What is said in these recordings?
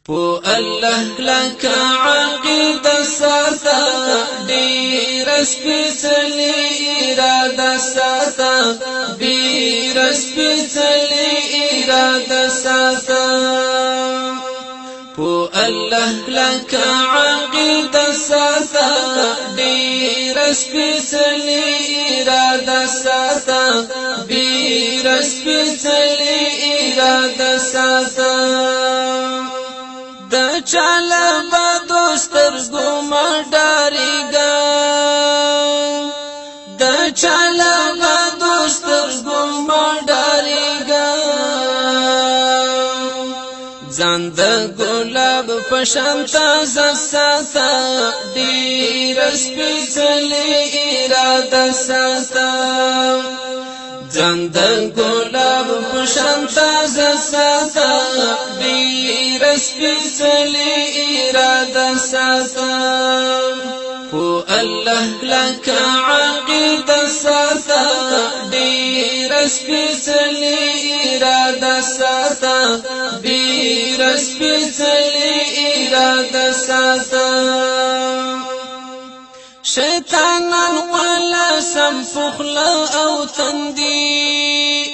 پو الله لك عقيدة ساتا دير سپیڅلی اراده ساتا دير سپیڅلی اراده ساتا پو الله لك عقيدة ساتا دير سپیڅلی اراده ساتا دير سپیڅلی اراده ساتا دا چاله بدو سترګو مډاریګا دا چاله بدو سترګو مډاریګا ځان د ګلاب په شان تازه ساته ډېر سپېڅلې اراده ساته ځان د ګلاب په شان تازه ساته ډېر سپېڅلې اراده ساته خو الله لك عقیده ساته ډېر سپېڅلې اراده ساته ډېر سپېڅلې اراده ساته شیطانان ولا سم فخلا او تندی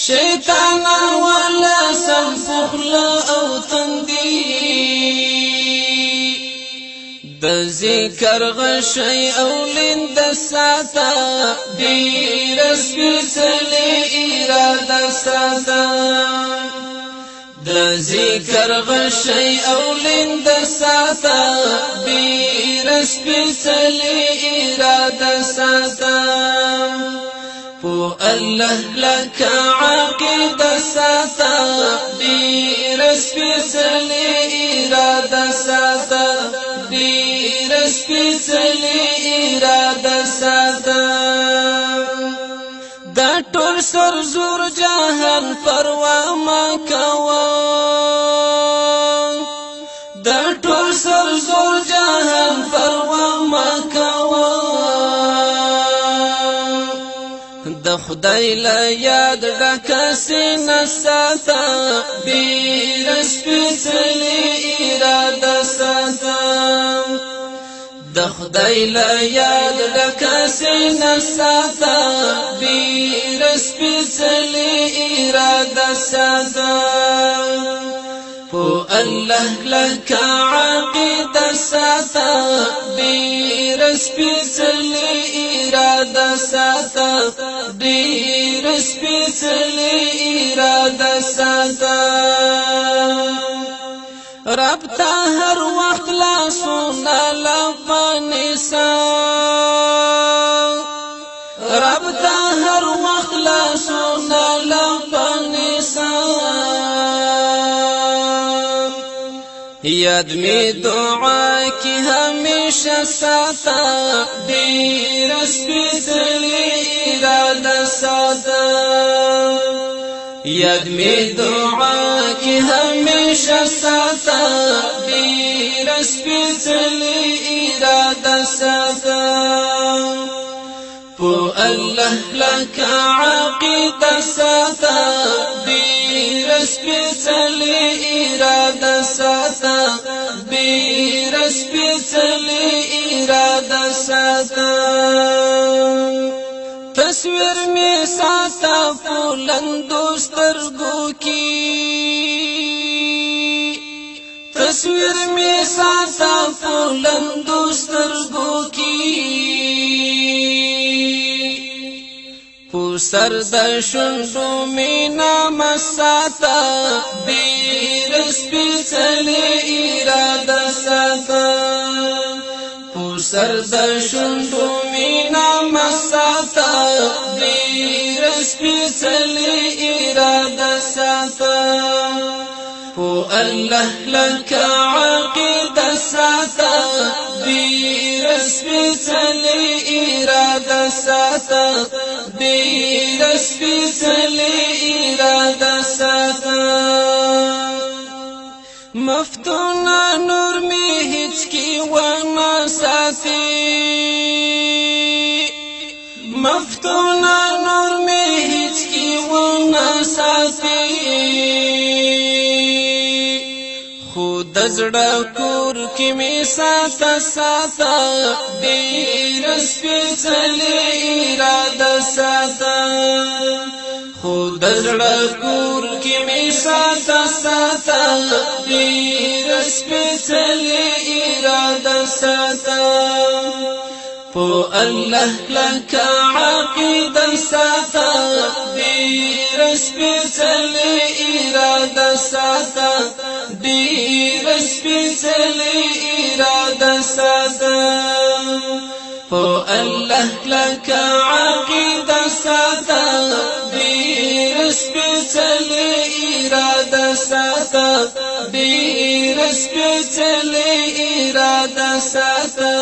شیطانان ولا سم فخلا او تندی د ذکر غشی او لند ساتا دیر سپیڅلی اراده ساتا د ذکر غشی او لند ساتا دیر سپیڅلی اراده ساتا پو الله لك عقیده ساتا دیر سپیڅلی اراده ساتا دیر سپیڅلی اراده ساتا دا ټول سر زور جهان پروا ما کوا دا ټول سر زور جهان پروا ما کوا د خدای له یاد ډکه سینه ساته ډېر سپېڅلې اراده ساته د خدای له یاد ډکه سینه ساته ډېر سپېڅلې اراده ساته خو الله لك عقیده ساته ډېر سپېڅلې اراده ساته ډېر سپېڅلې اراده ساته رب ته هر وخت لاسونه لپنیسا رب ته هر وخت لاسونه لپنیسا یاد می دعا کی ہمیشہ ساتا ډېر سپېڅلې اراده ساتا یاد می دعا کی ہمیشہ ساتا ډېر سپېڅلې اراده ساتا پو الله لك عقیده ساتا ډېر سپېڅلې اراده ساتا ډېر سپېڅلې اراده ساتا تصویر می ساتا پولندو سترګو کی تصویر می ساتا پولندو سترګو کی پو سر د شونډو می نام ساتا ډېر سپېڅلې اراده ساتا پو سر د شونډو می نام ساتا ډېر سپېڅلې اراده ساتا خو الله لك عقیده ساتا ډېر سپېڅلې اراده ساتا ډېر سپېڅلې اراده ساتا مفتونه نور می هیڅ کی ونه ساتي مفتونه نور می هیڅ کی ونه ساتي خود زړه کور کې می ساته ساته ډېر سپېڅلې اراده ساته خود زړه کور کې می ساته ساته ډېر سپېڅلې اراده ساته په الله لکه عقیده ساته ډېر سپېڅلې اراده ساته ډېر سپېڅلې اراده ساته په الله لکه عقیده ساته ډېر سپېڅلې اراده ساته ډېر سپېڅلې اراده ساته